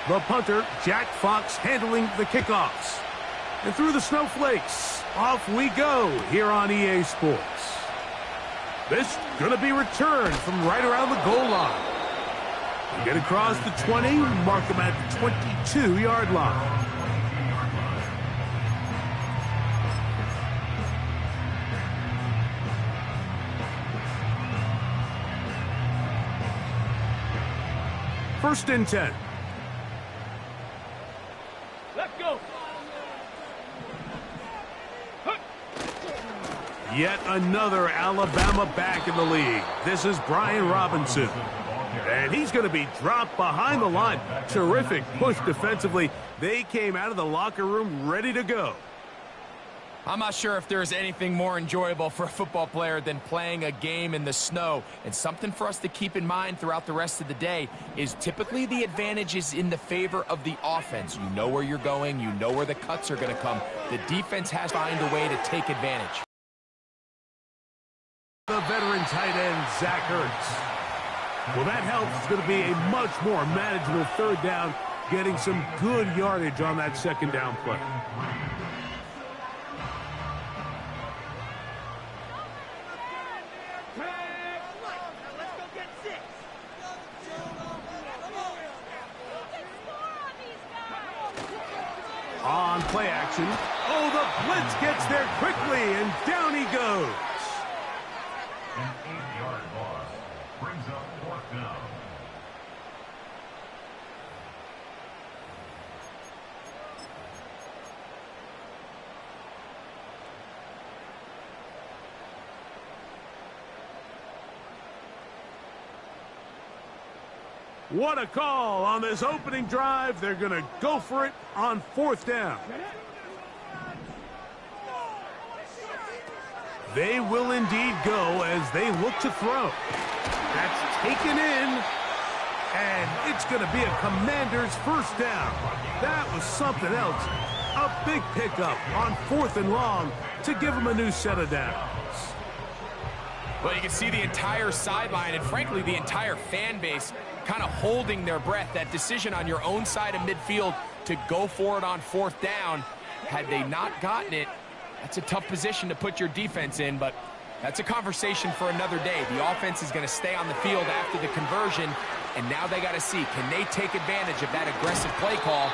The punter, Jack Fox, handling the kickoffs. And through the snowflakes, off we go here on EA Sports. This going to be returned from right around the goal line. We get across the 20, mark them at the 22-yard line. First and 10. Let's go. Yet another Alabama back in the league. This is Brian Robinson. And he's going to be dropped behind the line. Terrific push defensively. They came out of the locker room ready to go. I'm not sure if there's anything more enjoyable for a football player than playing a game in the snow. And something for us to keep in mind throughout the rest of the day is typically the advantage is in the favor of the offense. You know where you're going. You know where the cuts are going to come. The defense has to find a way to take advantage. The veteran tight end, Zach Ertz. Well, that helps. It's going to be a much more manageable third down, getting some good yardage on that second down play. On play action. Oh, the blitz gets there quickly, and down he goes. An 8-yard loss brings up fourth down. What a call on this opening drive. They're going to go for it on fourth down. They will indeed go as they look to throw. That's taken in, and it's going to be a Commander's first down. That was something else. A big pickup on fourth and long to give them a new set of downs. Well, you can see the entire sideline and, frankly, the entire fan base kind of holding their breath. That decision on your own side of midfield to go for it on fourth down, had they not gotten it, that's a tough position to put your defense in, but that's a conversation for another day. The offense is going to stay on the field after the conversion, and now they got to see, can they take advantage of that aggressive play call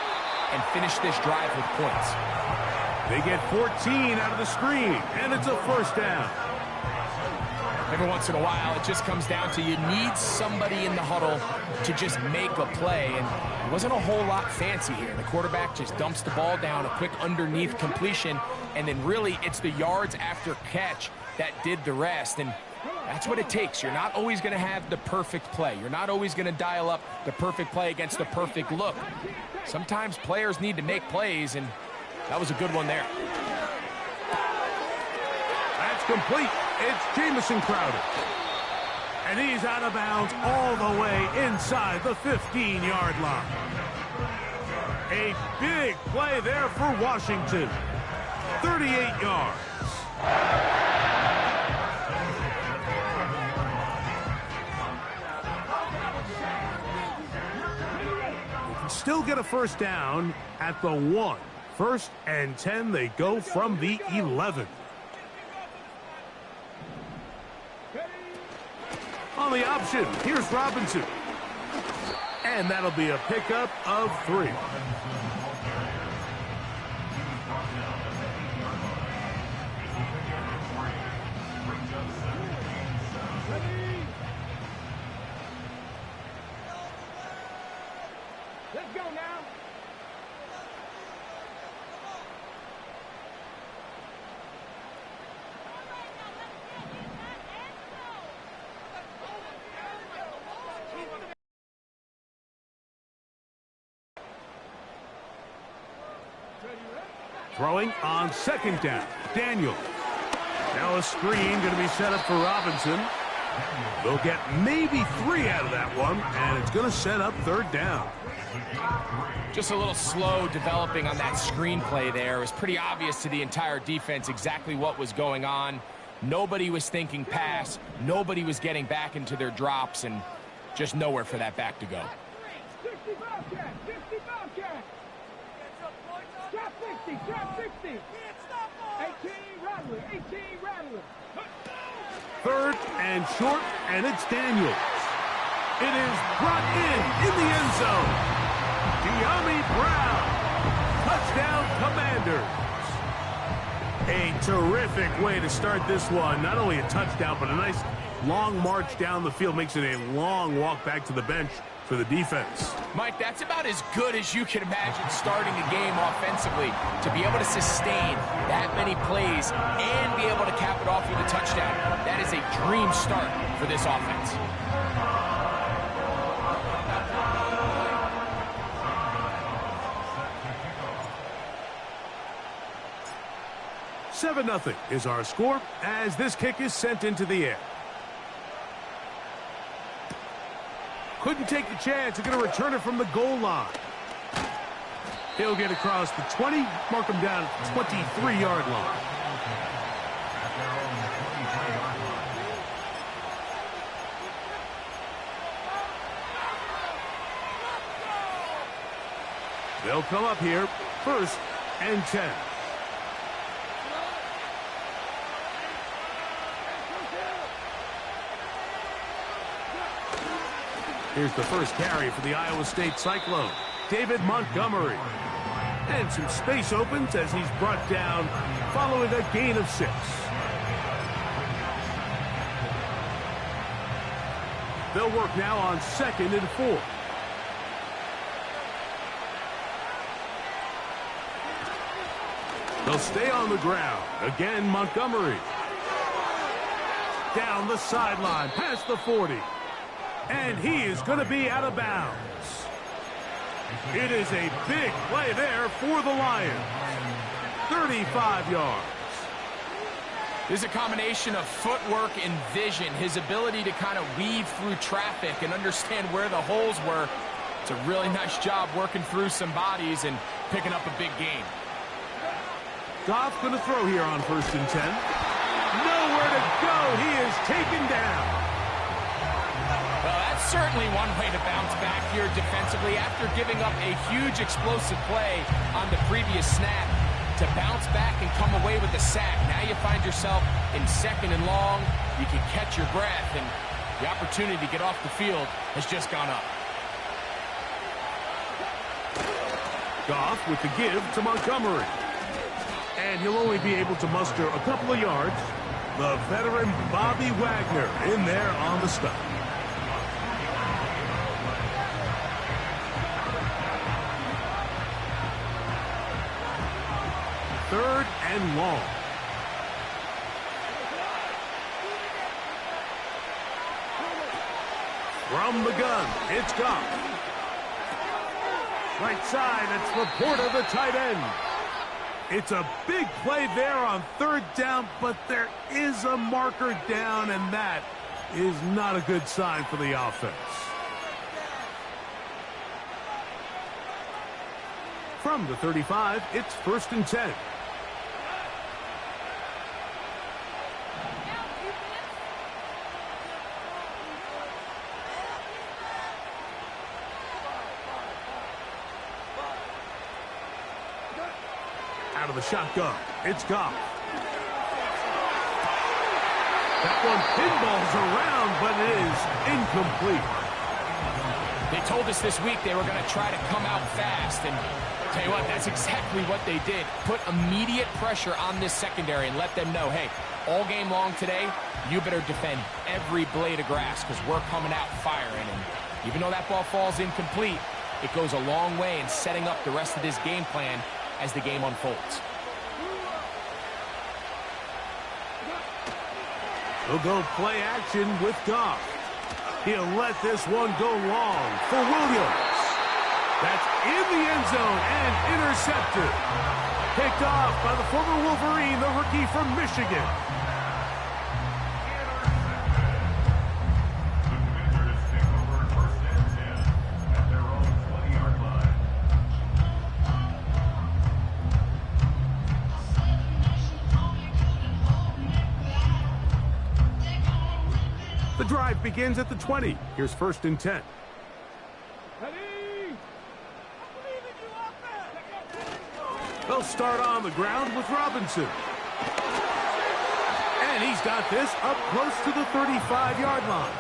and finish this drive with points? They get 14 out of the screen, and it's a first down. Every once in a while, it just comes down to you need somebody in the huddle to just make a play, and it wasn't a whole lot fancy here. The quarterback just dumps the ball down, a quick underneath completion, and then really it's the yards after catch that did the rest, and that's what it takes. You're not always going to have the perfect play. You're not always going to dial up the perfect play against the perfect look. Sometimes players need to make plays, and that was a good one there. That's complete. It's Jamison Crowder. And he's out of bounds all the way inside the 15-yard line. A big play there for Washington. 38 yards. They can still get a first down at the 1. First and 10, they go from the 11. On the option, here's Robinson. And that'll be a pickup of 3. Let's go now. Throwing on second down. Daniel. Now a screen going to be set up for Robinson. They'll get maybe 3 out of that one, and it's going to set up third down. Just a little slow developing on that screenplay there. It was pretty obvious to the entire defense exactly what was going on. Nobody was thinking pass. Nobody was getting back into their drops, and just nowhere for that back to go. Bobcat! 50 Bobcat! Drop 60! Drop 60! 18 Rattler! 18 Rattler! Third and short, and it's Daniels. It is brought in the end zone. De'Ami Brown. Touchdown, Commanders. A terrific way to start this one. Not only a touchdown, but a nice long march down the field. Makes it a long walk back to the bench for the defense. Mike, that's about as good as you can imagine starting a game offensively. To be able to sustain that many plays and be able to cap it off with a touchdown, that is a dream start for this offense. 7-0 is our score as this kick is sent into the air. Couldn't take the chance. They're going to return it from the goal line. He'll get across the 20, mark him down at the 23-yard line. They'll come up here, 1st and 10. Here's the first carry for the Iowa State Cyclone, David Montgomery. And some space opens as he's brought down following a gain of 6. They'll work now on 2nd and 4. They'll stay on the ground. Again, Montgomery. Down the sideline, past the 40. And he is going to be out of bounds. It is a big play there for the Lions. 35 yards. There's a combination of footwork and vision, his ability to kind of weave through traffic and understand where the holes were. It's a really nice job working through some bodies and picking up a big gain. Goff going to throw here on 1st and 10. Nowhere to go. He is taken down. Well, that's certainly one way to bounce back here defensively after giving up a huge explosive play on the previous snap. To bounce back and come away with a sack. Now you find yourself in 2nd and long. You can catch your breath, and the opportunity to get off the field has just gone up. Goff with the give to Montgomery. And he'll only be able to muster a couple of yards. The veteran Bobby Wagner in there on the stop. Third and long. From the gun, it's Goff. Right side, it's Laporta, the tight end. It's a big play there on 3rd down, but there is a marker down, and that is not a good sign for the offense. From the 35, it's 1st and 10. Out of the shotgun, it's Goff. That one pinballs around, but it is incomplete. They told us this week they were going to try to come out fast, and tell you what, that's exactly what they did. Put immediate pressure on this secondary and let them know, hey, all game long today, you better defend every blade of grass because we're coming out firing. And even though that ball falls incomplete, it goes a long way in setting up the rest of this game plan as the game unfolds. He'll go play action with Goff. He'll let this one go long for Williams. That's in the end zone and intercepted. Picked off by the former Wolverine, the rookie from Michigan. The drive begins at the 20. Here's 1st and 10. Ready? They'll start on the ground with Robinson. And he's got this up close to the 35-yard line.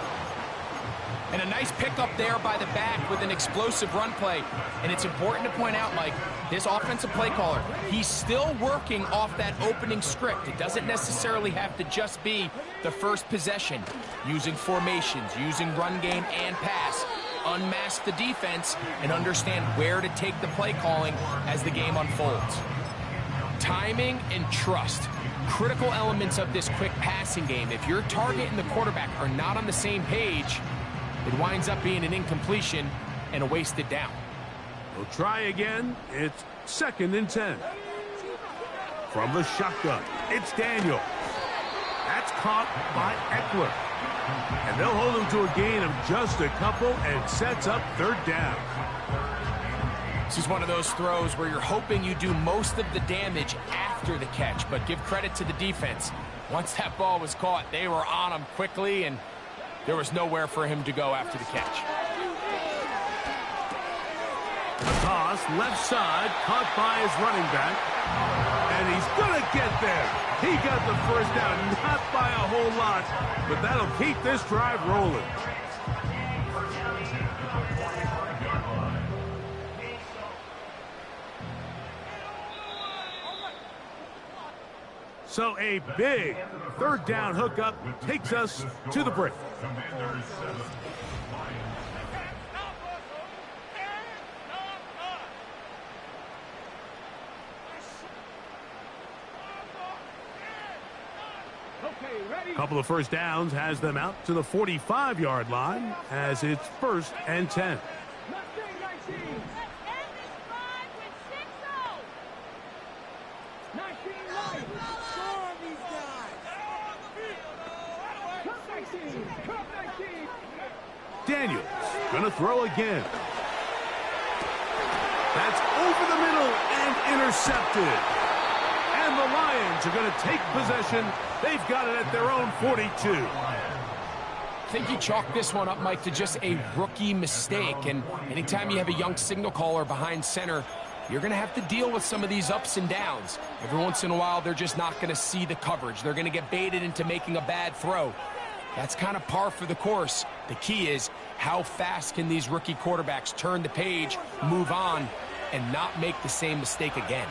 And a nice pickup there by the back with an explosive run play. And it's important to point out, Mike, this offensive play caller, he's still working off that opening script. It doesn't necessarily have to just be the first possession. Using formations, using run game and pass, unmask the defense, and understand where to take the play calling as the game unfolds. Timing and trust, critical elements of this quick passing game. If your target and the quarterback are not on the same page, it winds up being an incompletion and a wasted down. We'll try again. It's 2nd and 10. From the shotgun, it's Daniel. That's caught by Eckler. And they'll hold him to a gain of just a couple and sets up 3rd down. This is one of those throws where you're hoping you do most of the damage after the catch, but give credit to the defense. Once that ball was caught, they were on him quickly, and there was nowhere for him to go after the catch. A toss, left side, caught by his running back. And he's going to get there. He got the 1st down, not by a whole lot, but that'll keep this drive rolling. So a big 3rd down hookup takes us to the break. A couple of 1st downs has them out to the 45-yard line as it's 1st and 10. Daniels gonna throw again. That's over the middle and intercepted. And the Lions are going to take possession. They've got it at their own 42. I think you chalk this one up, Mike, to just a rookie mistake. And anytime you have a young signal caller behind center, you're going to have to deal with some of these ups and downs. Every once in a while, they're just not going to see the coverage. They're going to get baited into making a bad throw. That's kind of par for the course. The key is how fast can these rookie quarterbacks turn the page, move on, and not make the same mistake again.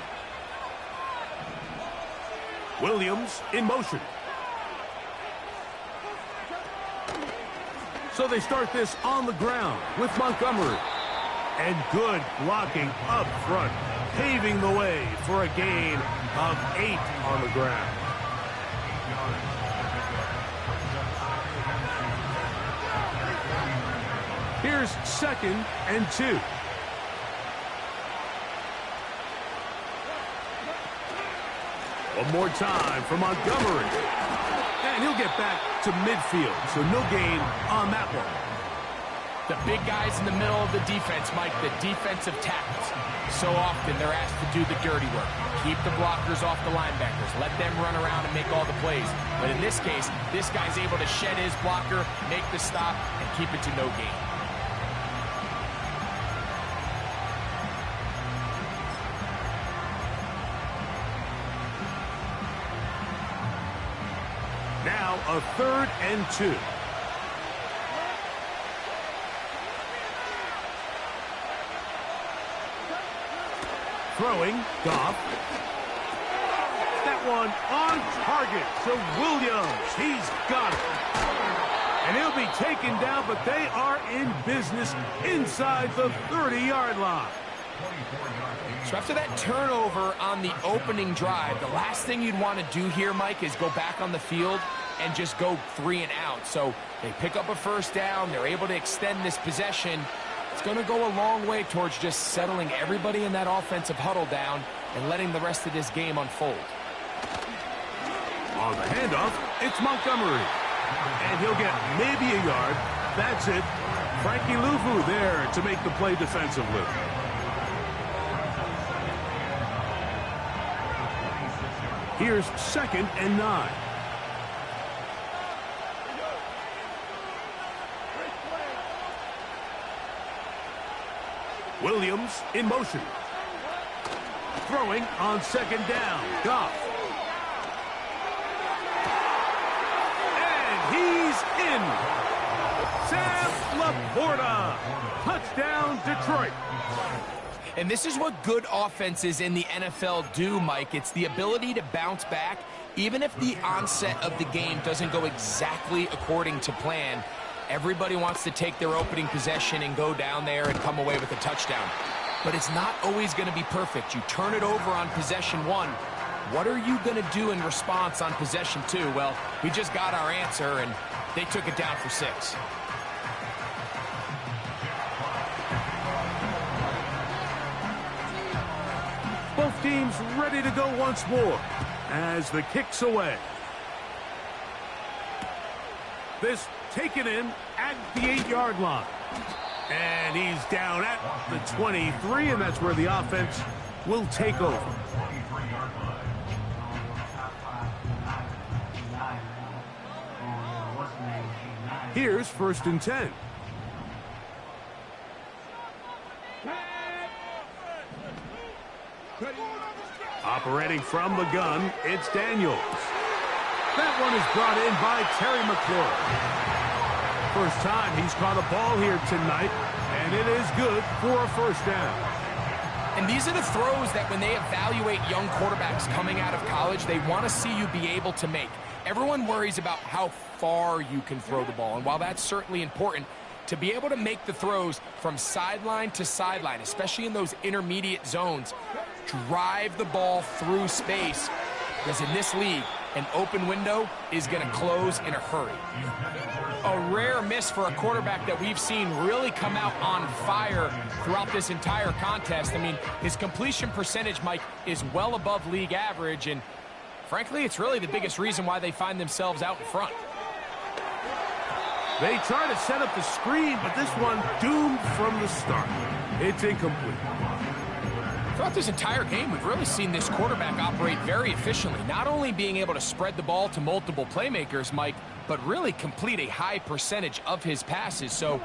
Williams in motion. So they start this on the ground with Montgomery. And good blocking up front, paving the way for a gain of 8 on the ground. Here's 2nd and 2. One more time for Montgomery. And he'll get back to midfield, so no gain on that one. The big guys in the middle of the defense, Mike, the defensive tackles. So often they're asked to do the dirty work. Keep the blockers off the linebackers. Let them run around and make all the plays. But in this case, this guy's able to shed his blocker, make the stop, and keep it to no gain. Now a 3rd and 2. Throwing, Goff. That one on target. So Williams, he's got it. And he'll be taken down, but they are in business inside the 30-yard line. So after that turnover on the opening drive, the last thing you'd want to do here, Mike, is go back on the field and just go 3 and out. So they pick up a 1st down. They're able to extend this possession. It's going to go a long way towards just settling everybody in that offensive huddle down and letting the rest of this game unfold. On the handoff, it's Montgomery. And he'll get maybe a yard. That's it. Frankie Louvu there to make the play defensively. Here's 2nd and 9. Williams in motion. Throwing on second down. Goff. And he's in. Sam Laporta. Touchdown, Detroit. And this is what good offenses in the NFL do, Mike. It's the ability to bounce back, even if the onset of the game doesn't go exactly according to plan. Everybody wants to take their opening possession and go down there and come away with a touchdown. But it's not always going to be perfect. You turn it over on possession 1. What are you going to do in response on possession 2? Well, we just got our answer, and they took it down for 6. Both teams ready to go once more as the kick's away. This taken in at the 8-yard line. And he's down at the 23, and that's where the offense will take over. Here's 1st and 10. Operating from the gun, it's Daniels. That one is brought in by Terry McLaurin. First time he's caught a ball here tonight, and it is good for a 1st down. And these are the throws that when they evaluate young quarterbacks coming out of college, they want to see you be able to make. Everyone worries about how far you can throw the ball, and while that's certainly important, to be able to make the throws from sideline to sideline, especially in those intermediate zones, drive the ball through space, because in this league, an open window is going to close in a hurry. A rare miss for a quarterback that we've seen really come out on fire throughout this entire contest. I mean, his completion percentage, Mike, is well above league average, and frankly, it's really the biggest reason why they find themselves out in front. They try to set up the screen, but this one doomed from the start. It's incomplete. Throughout this entire game, we've really seen this quarterback operate very efficiently, not only being able to spread the ball to multiple playmakers, Mike, but really complete a high percentage of his passes. So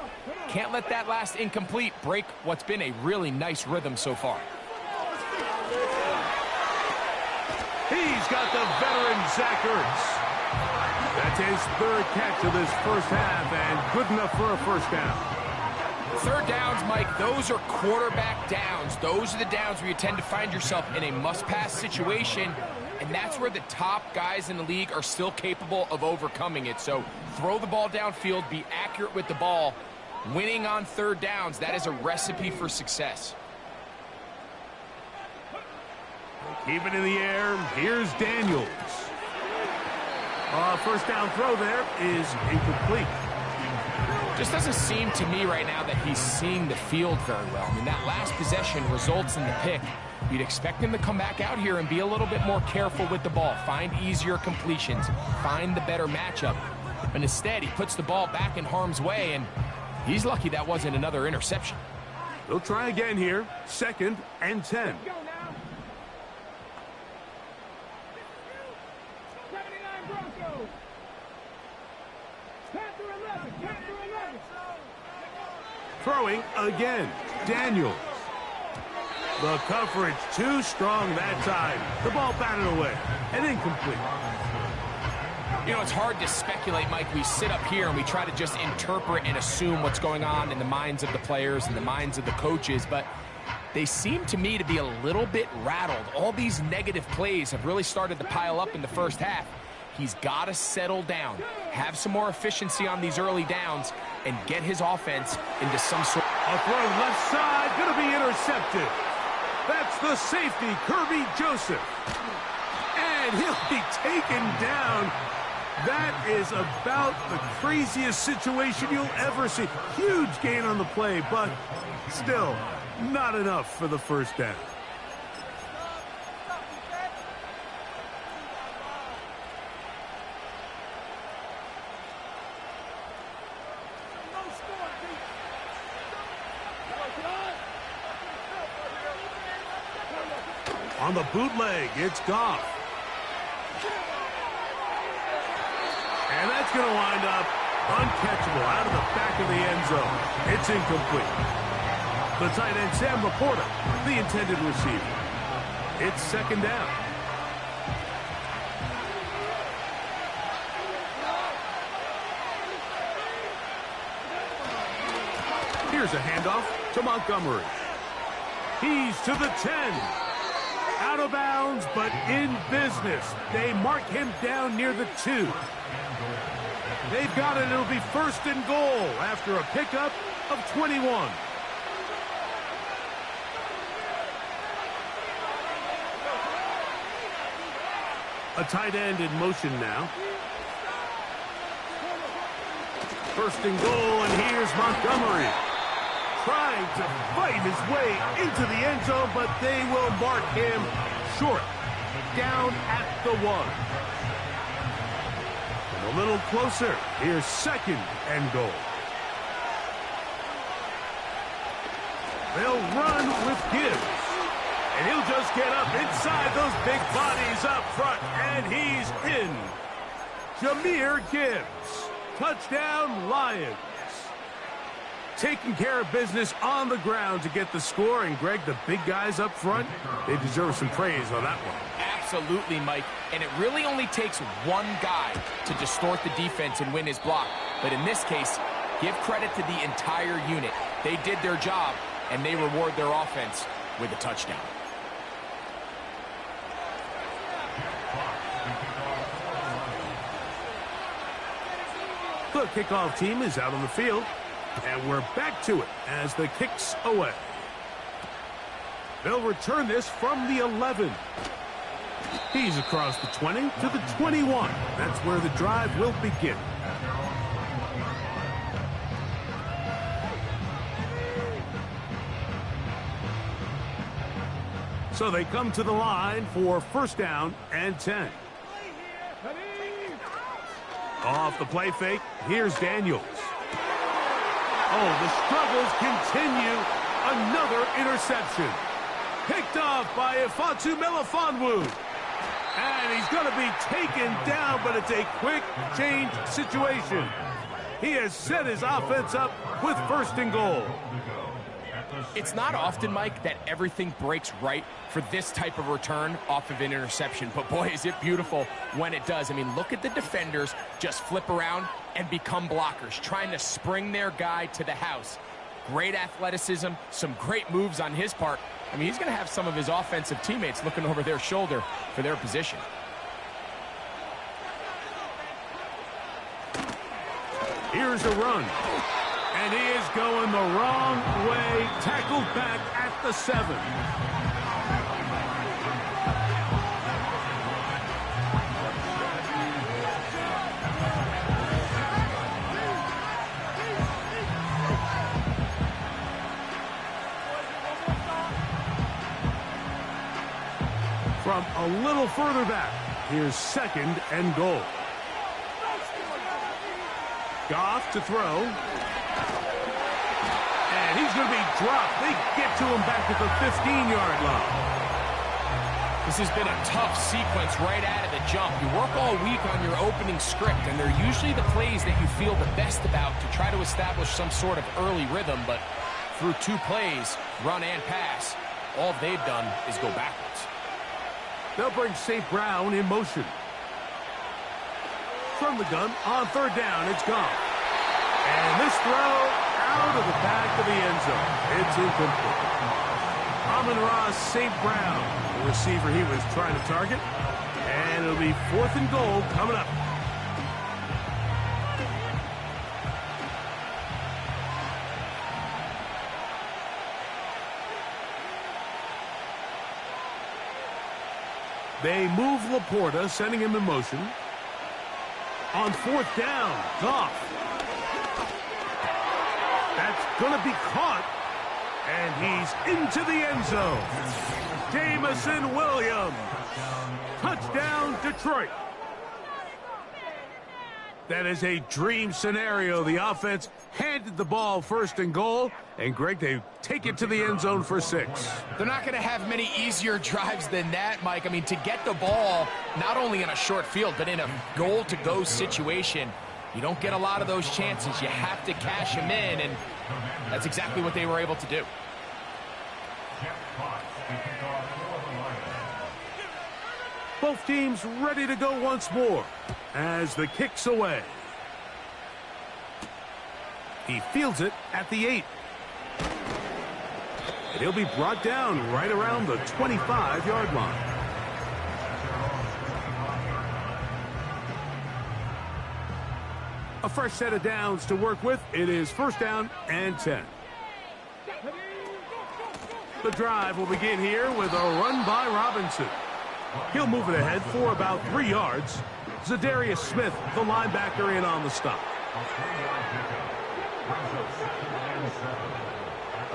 can't let that last incomplete break what's been a really nice rhythm so far. He's got the veteran Zach Ertz. That's his 3rd catch of this first half, and good enough for a 1st down. 3rd downs, Mike, those are quarterback downs. Those are the downs where you tend to find yourself in a must-pass situation, and that's where the top guys in the league are still capable of overcoming it. So throw the ball downfield, be accurate with the ball. Winning on 3rd downs, that is a recipe for success. Keep it in the air. Here's Daniels. 1st down throw there is incomplete. Just doesn't seem to me right now that he's seeing the field very well. I mean, that last possession results in the pick. You'd expect him to come back out here and be a little bit more careful with the ball, find easier completions, find the better matchup. But instead, he puts the ball back in harm's way, and he's lucky that wasn't another interception. They'll try again here. 2nd and 10. Throwing again, Daniels. The coverage too strong that time. The ball batted away and incomplete. You know, it's hard to speculate, Mike. We sit up here and we try to just interpret and assume what's going on in the minds of the players and the minds of the coaches, but they seem to me to be a little bit rattled. All these negative plays have really started to pile up in the first half. He's got to settle down, have some more efficiency on these early downs, and get his offense into some sort. A throw left side, going to be intercepted. That's the safety, Kirby Joseph. And he'll be taken down. That is about the craziest situation you'll ever see. Huge gain on the play, but still not enough for the 1st down. On the bootleg, it's Goff. And that's going to wind up uncatchable out of the back of the end zone. It's incomplete. The tight end, Sam Laporta, the intended receiver. It's second down. Here's a handoff to Montgomery. He's to the 10. Out of bounds, but in business. They mark him down near the 2. They've got it. It'll be first and goal after a pickup of 21. A tight end in motion now. First and goal, and here's Montgomery. Trying to fight his way into the end zone, but they will mark him short. Down at the 1. And a little closer. Here's second and goal. They'll run with Gibbs. And he'll just get up inside those big bodies up front. And he's in. Jahmyr Gibbs. Touchdown, Lions. Taking care of business on the ground to get the score. And, Greg, the big guys up front, they deserve some praise on that one. Absolutely, Mike. And it really only takes one guy to distort the defense and win his block. But in this case, give credit to the entire unit. They did their job, and they reward their offense with a touchdown. The kickoff team is out on the field, and we're back to it as the kick's away. They'll return this from the 11. He's across the 20 to the 21. That's where the drive will begin. So they come to the line for first down and 10. Off the play fake, here's Daniels. Oh, the struggles continue. Another interception. Picked off by Ifeatu Melifonwu. And he's going to be taken down, but it's a quick change situation. He has set his offense up with first and goal. It's not often, Mike, that everything breaks right for this type of return off of an interception. But, boy, is it beautiful when it does. I mean, look at the defenders just flip around and become blockers, trying to spring their guy to the house. Great athleticism, some great moves on his part. I mean, he's going to have some of his offensive teammates looking over their shoulder for their position. Here's a run. And he is going the wrong way. Tackled back at the 7. From a little further back, here's second and goal. Goff to throw. And he's going to be dropped. They get to him back at the 15-yard line. This has been a tough sequence right out of the jump. You work all week on your opening script, and they're usually the plays that you feel the best about to try to establish some sort of early rhythm. But through 2 plays, run and pass, all they've done is go backwards. They'll bring St. Brown in motion. From the gun, on third down, it's gone. And this throw out of the back of the end zone. It's incomplete. Amon-Ra St. Brown, the receiver he was trying to target. And it'll be fourth and goal coming up. They move Laporta, sending him in motion. On fourth down, Goff. That's going to be caught. And he's into the end zone. Jameson Williams. Touchdown, Detroit. That is a dream scenario. The offense handed the ball first and goal. And, Greg, they take it to the end zone for 6. They're not going to have many easier drives than that, Mike. I mean, to get the ball not only in a short field, but in a goal-to-go situation, you don't get a lot of those chances. You have to cash them in, and that's exactly what they were able to do. Both teams ready to go once more as the kick's away. He fields it at the 8. And he'll be brought down right around the 25-yard line. A fresh set of downs to work with. It is 1st down and 10. The drive will begin here with a run by Robinson. He'll move it ahead for about 3 yards. Zadarius Smith, the linebacker, in on the stop.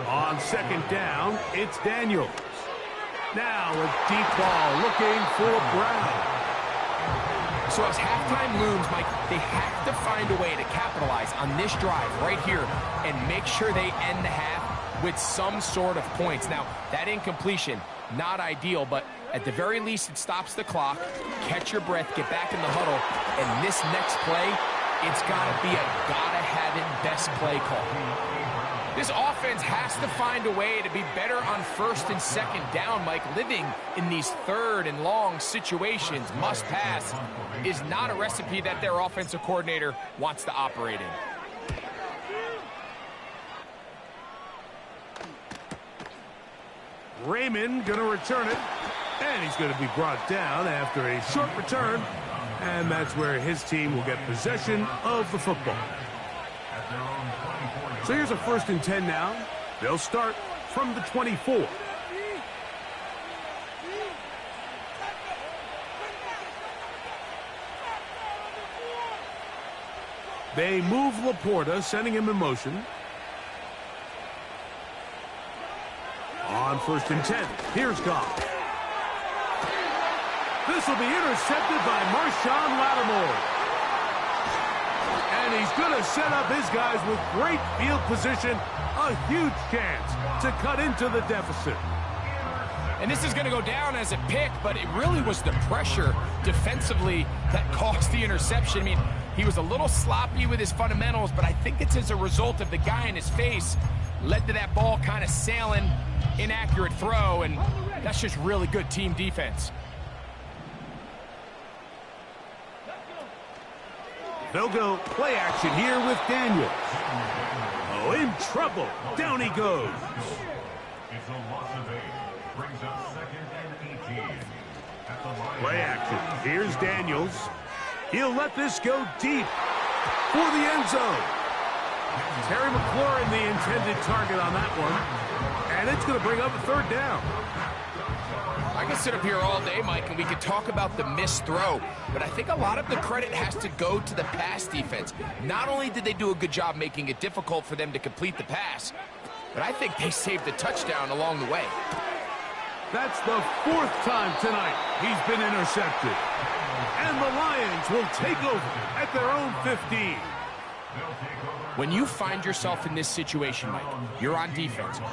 On 2nd down, it's Daniels. Now a deep ball looking for Brown. So as halftime looms, Mike, they have to find a way to capitalize on this drive right here and make sure they end the half with some sort of points. Now, that incompletion, not ideal, but at the very least, it stops the clock. Catch your breath, get back in the huddle, and this next play, it's got to be a gotta-have-it best play call. This offense has to find a way to be better on 1st and 2nd down, Mike. Living in these 3rd and long situations, must pass, is not a recipe that their offensive coordinator wants to operate in. Raymond going to return it, and he's going to be brought down after a short return, and that's where his team will get possession of the football. So here's a 1st and 10 now. They'll start from the 24. They move Laporta, sending him in motion. On 1st and 10, here's Goff. This will be intercepted by Marshawn Lattimore. And he's going to set up his guys with great field position. A huge chance to cut into the deficit. And this is going to go down as a pick, but it really was the pressure defensively that caused the interception. I mean, he was a little sloppy with his fundamentals, but I think it's as a result of the guy in his face led to that ball kind of sailing, inaccurate throw, and that's just really good team defense. They'll go play action here with Daniels. Oh, in trouble. Down he goes. It's a loss of 8. Brings up 2nd and 18. At the line. Play action. Here's Daniels. He'll let this go deep for the end zone. Terry McLaurin, the intended target on that one. And it's going to bring up a 3rd down. I can sit up here all day, Mike, and we could talk about the missed throw, but I think a lot of the credit has to go to the pass defense. Not only did they do a good job making it difficult for them to complete the pass, but I think they saved the touchdown along the way. That's the 4th time tonight he's been intercepted. And the Lions will take over at their own 15. When you find yourself in this situation, Mike, you're on defense.